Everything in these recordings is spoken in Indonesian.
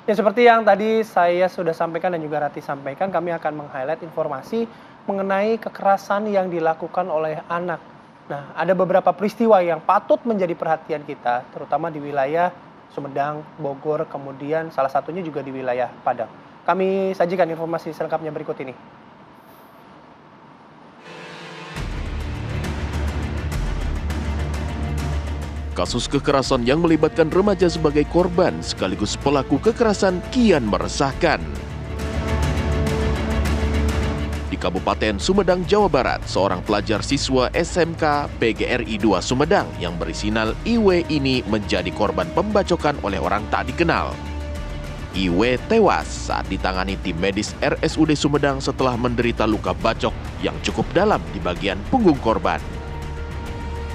Ya seperti yang tadi saya sudah sampaikan dan juga Rati sampaikan, kami akan meng-highlight informasi mengenai kekerasan yang dilakukan oleh anak. Nah, ada beberapa peristiwa yang patut menjadi perhatian kita, terutama di wilayah Sumedang, Bogor, kemudian salah satunya juga di wilayah Padang. Kami sajikan informasi selengkapnya berikut ini. Kasus kekerasan yang melibatkan remaja sebagai korban sekaligus pelaku kekerasan kian meresahkan. Di Kabupaten Sumedang, Jawa Barat, seorang pelajar siswa SMK PGRI 2 Sumedang yang berinisial IW ini menjadi korban pembacokan oleh orang tak dikenal. IW tewas saat ditangani tim medis RSUD Sumedang setelah menderita luka bacok yang cukup dalam di bagian punggung korban.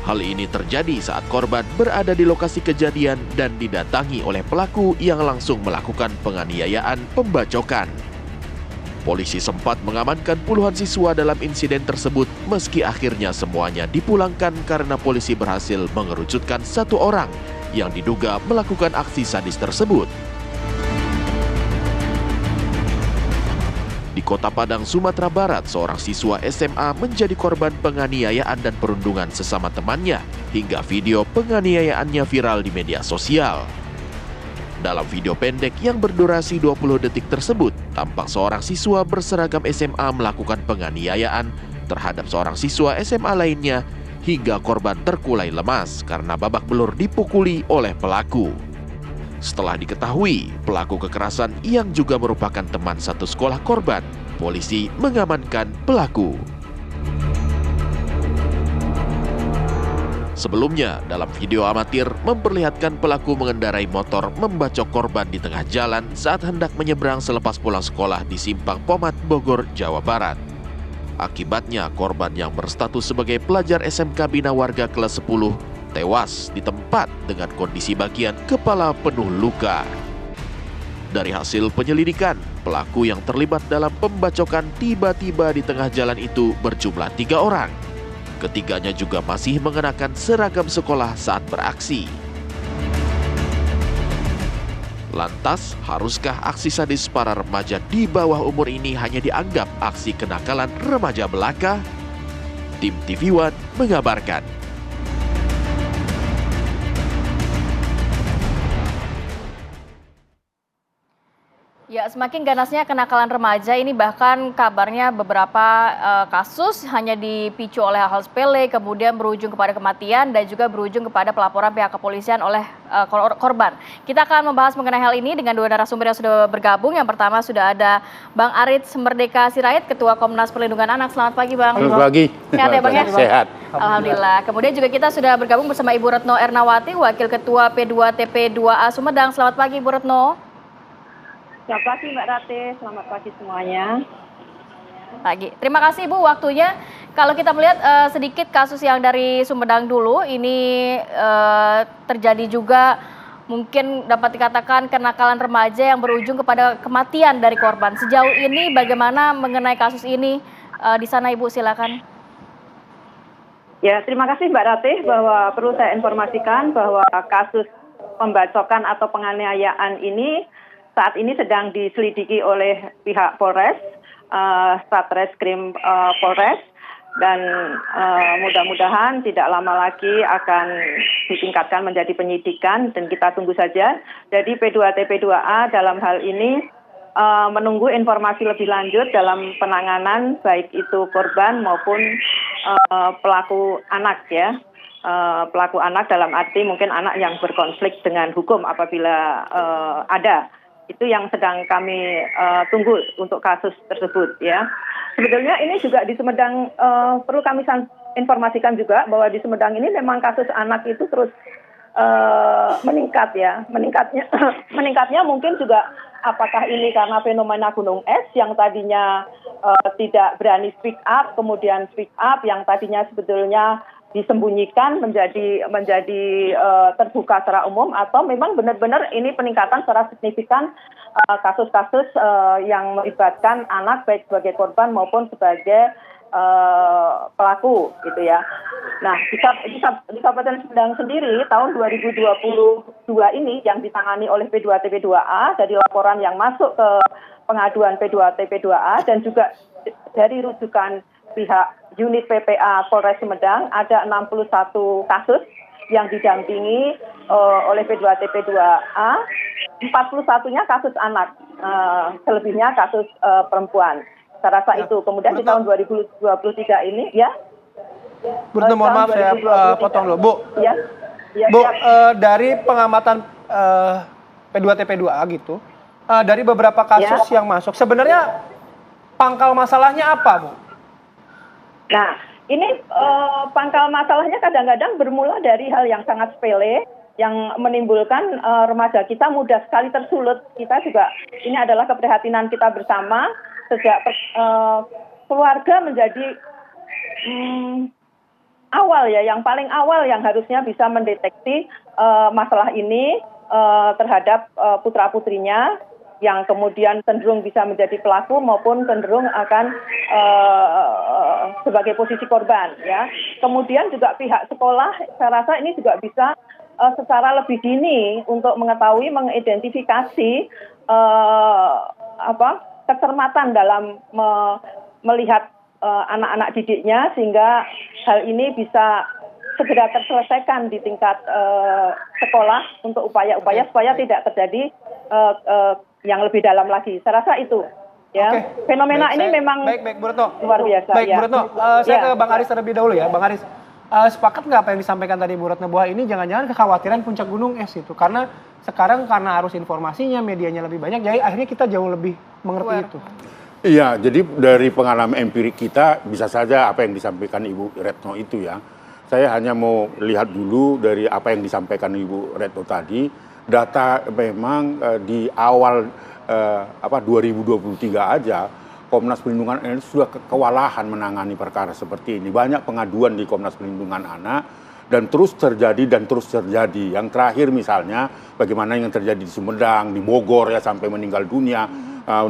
Hal ini terjadi saat korban berada di lokasi kejadian dan didatangi oleh pelaku yang langsung melakukan penganiayaan pembacokan. Polisi sempat mengamankan puluhan siswa dalam insiden tersebut meski akhirnya semuanya dipulangkan karena polisi berhasil mengerucutkan satu orang yang diduga melakukan aksi sadis tersebut. Di Kota Padang, Sumatera Barat, seorang siswa SMA menjadi korban penganiayaan dan perundungan sesama temannya hingga video penganiayaannya viral di media sosial. Dalam video pendek yang berdurasi 20 detik tersebut, tampak seorang siswa berseragam SMA melakukan penganiayaan terhadap seorang siswa SMA lainnya hingga korban terkulai lemas karena babak belur dipukuli oleh pelaku. Setelah diketahui pelaku kekerasan yang juga merupakan teman satu sekolah korban, polisi mengamankan pelaku. Sebelumnya, dalam video amatir memperlihatkan pelaku mengendarai motor membacok korban di tengah jalan saat hendak menyeberang selepas pulang sekolah di Simpang Pomat, Bogor, Jawa Barat. Akibatnya, korban yang berstatus sebagai pelajar SMK Bina Warga kelas 10 tewas di tempat dengan kondisi bagian kepala penuh luka. Dari hasil penyelidikan, pelaku yang terlibat dalam pembacokan tiba-tiba di tengah jalan itu berjumlah 3 orang. Ketiganya juga masih mengenakan seragam sekolah saat beraksi. Lantas, haruskah aksi sadis para remaja di bawah umur ini hanya dianggap aksi kenakalan remaja belaka? Tim TV One mengabarkan. Ya, semakin ganasnya kenakalan remaja ini, bahkan kabarnya beberapa kasus hanya dipicu oleh hal-hal sepele, kemudian berujung kepada kematian dan juga berujung kepada pelaporan pihak kepolisian oleh korban. Kita akan membahas mengenai hal ini dengan dua narasumber yang sudah bergabung. Yang pertama sudah ada Bang Arit Merdeka Sirait, Ketua Komnas Perlindungan Anak. Selamat pagi, Bang. Selamat pagi. Sehat ya, Bang ya? Sehat. Alhamdulillah. Kemudian juga kita sudah bergabung bersama Ibu Retno Ernawati, Wakil Ketua P2TP2A Sumedang. Selamat pagi, Ibu Retno. Selamat pagi Mbak Rate, selamat pagi semuanya. Pagi. Terima kasih Ibu waktunya. Kalau kita melihat sedikit kasus yang dari Sumedang dulu, ini terjadi juga mungkin dapat dikatakan kenakalan remaja yang berujung kepada kematian dari korban. Sejauh ini bagaimana mengenai kasus ini di sana Ibu, silakan. Ya, terima kasih Mbak Rate bahwa perlu saya informasikan bahwa kasus pembacokan atau penganiayaan ini saat ini sedang diselidiki oleh pihak Polres, Satreskrim Polres, dan mudah-mudahan tidak lama lagi akan ditingkatkan menjadi penyidikan dan kita tunggu saja. Jadi P2TP2A dalam hal ini menunggu informasi lebih lanjut dalam penanganan baik itu korban maupun pelaku anak ya. Pelaku anak dalam arti mungkin anak yang berkonflik dengan hukum apabila ada. Itu yang sedang kami tunggu untuk kasus tersebut ya. Sebetulnya ini juga di Sumedang perlu kami informasikan juga bahwa di Sumedang ini memang kasus anak itu terus meningkat ya. Meningkatnya mungkin juga apakah ini karena fenomena gunung es yang tadinya tidak berani speak up, kemudian speak up yang tadinya sebetulnya disembunyikan menjadi terbuka secara umum, atau memang benar-benar ini peningkatan secara signifikan kasus-kasus yang melibatkan anak baik sebagai korban maupun sebagai pelaku gitu ya. Nah, di Kabupaten Sumedang sendiri tahun 2022 ini yang ditangani oleh P2TP2A dari laporan yang masuk ke pengaduan P2TP2A dan juga dari rujukan pihak unit PPA Polres Sumedang ada 61 kasus yang didampingi oleh P2TP2A, 41-nya kasus anak, selebihnya kasus perempuan. Saya rasa itu. Kemudian di tahun 2023 ini, ya. Bu Retno, mohon maaf saya potong dulu. Bu, ya, Bu dari pengamatan P2TP2A gitu, dari beberapa kasus yang masuk, sebenarnya pangkal masalahnya apa, Bu? Nah, ini pangkal masalahnya kadang-kadang bermula dari hal yang sangat sepele, yang menimbulkan remaja kita mudah sekali tersulut. Kita juga, ini adalah keprihatinan kita bersama, sejak keluarga menjadi awal ya, yang paling awal yang harusnya bisa mendeteksi masalah ini terhadap putra-putrinya, yang kemudian cenderung bisa menjadi pelaku maupun cenderung akan sebagai posisi korban ya. Kemudian juga pihak sekolah, saya rasa ini juga bisa secara lebih dini untuk mengetahui, mengidentifikasi kecermatan dalam melihat anak-anak didiknya, sehingga hal ini bisa segera terselesaikan di tingkat sekolah untuk upaya-upaya supaya tidak terjadi yang lebih dalam lagi. Saya rasa itu. Ya, fenomena ini memang baik, Bu Retno. Luar biasa. Baik, ya. Bu Retno. Saya ke Bang Aris terlebih dahulu ya, Bang Aris. Sepakat nggak apa yang disampaikan tadi Bu Retno, bahwa ini jangan-jangan kekhawatiran puncak gunung es itu? Karena sekarang karena arus informasinya, medianya lebih banyak, jadi akhirnya kita jauh lebih mengerti itu. Iya, jadi dari pengalaman empirik kita bisa saja apa yang disampaikan Ibu Retno itu ya. Saya hanya mau lihat dulu dari apa yang disampaikan Ibu Retno tadi. Data memang di awal 2023 aja Komnas Perlindungan Anak sudah kewalahan menangani perkara seperti ini. Banyak pengaduan di Komnas Perlindungan Anak dan terus terjadi. Yang terakhir misalnya bagaimana yang terjadi di Sumedang, di Bogor ya, sampai meninggal dunia,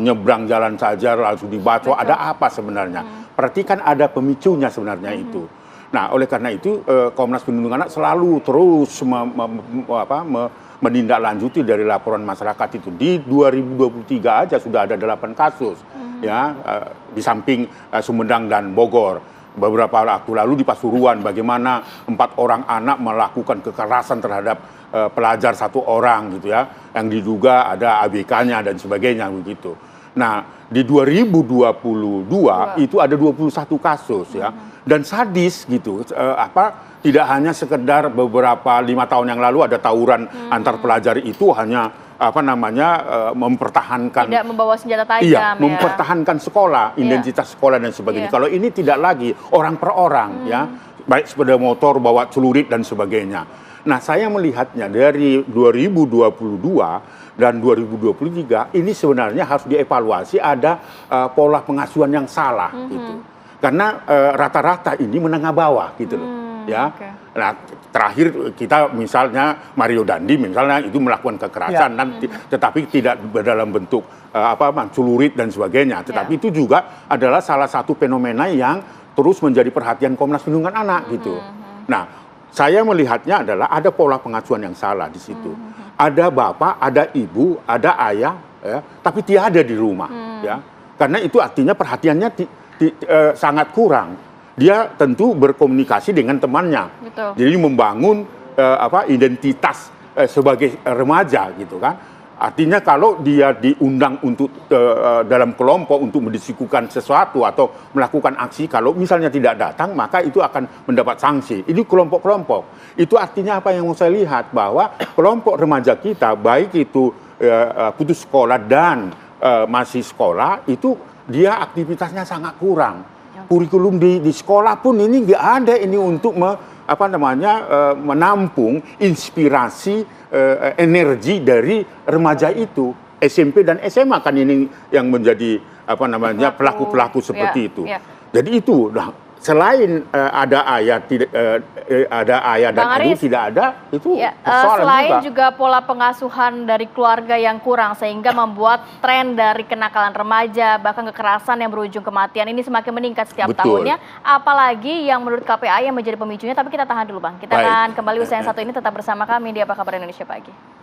nyebrang jalan saja langsung dibacok. Ada apa sebenarnya? Perhatikan ada pemicunya sebenarnya itu. Nah, oleh karena itu Komnas Perlindungan Anak selalu terus menindaklanjuti dari laporan masyarakat itu. Di 2023 aja sudah ada 8 kasus ya, di samping Sumedang dan Bogor. Beberapa waktu lalu di Pasuruan bagaimana 4 orang anak melakukan kekerasan terhadap pelajar 1 orang gitu ya, yang diduga ada ABK-nya dan sebagainya begitu. Nah, di 2022 itu ada 21 kasus ya, dan sadis gitu, tidak hanya sekedar beberapa 5 tahun yang lalu ada tawuran antar pelajar itu hanya mempertahankan, tidak membawa senjata tajam, mempertahankan sekolah, identitas sekolah dan sebagainya. Kalau ini tidak lagi orang per orang ya, baik sepeda motor, bawa celurit dan sebagainya. Nah, saya melihatnya dari 2022 dan 2023 ini sebenarnya harus dievaluasi, ada pola pengasuhan yang salah gitu. Karena rata-rata ini menengah bawah gitu loh. Ya. Nah, terakhir kita misalnya Mario Dandi misalnya itu melakukan kekerasan tetapi tidak dalam bentuk celurit dan sebagainya. Tetapi itu juga adalah salah satu fenomena yang terus menjadi perhatian Komnas Perlindungan Anak gitu. Nah, saya melihatnya adalah ada pola pengasuhan yang salah di situ. Ada bapak, ada ibu, ada ayah, ya, tapi tiada di rumah, ya. Karena itu artinya perhatiannya sangat kurang. Dia tentu berkomunikasi dengan temannya, betul. Jadi membangun identitas sebagai remaja, gitu kan. Artinya kalau dia diundang untuk dalam kelompok untuk mendiskusikan sesuatu atau melakukan aksi, kalau misalnya tidak datang maka itu akan mendapat sanksi. Ini kelompok-kelompok. Itu artinya apa yang mau saya lihat, bahwa kelompok remaja kita baik itu putus sekolah dan masih sekolah itu dia aktivitasnya sangat kurang. Kurikulum di sekolah pun ini nggak ada ini untuk menampung inspirasi energi dari remaja itu. SMP dan SMA kan ini yang menjadi pelaku-pelaku seperti itu. Jadi itu selain ada ayat dan Bang ibu Aris, tidak ada, itu ya, persoalan selain juga. juga pola pengasuhan dari keluarga yang kurang sehingga membuat tren dari kenakalan remaja bahkan kekerasan yang berujung kematian ini semakin meningkat setiap Betul. tahunnya, apalagi yang menurut KPAI yang menjadi pemicunya. Tapi kita tahan dulu Bang, kita Baik. akan kembali usai yang satu ini, tetap bersama kami di Apa Kabar Indonesia Pagi.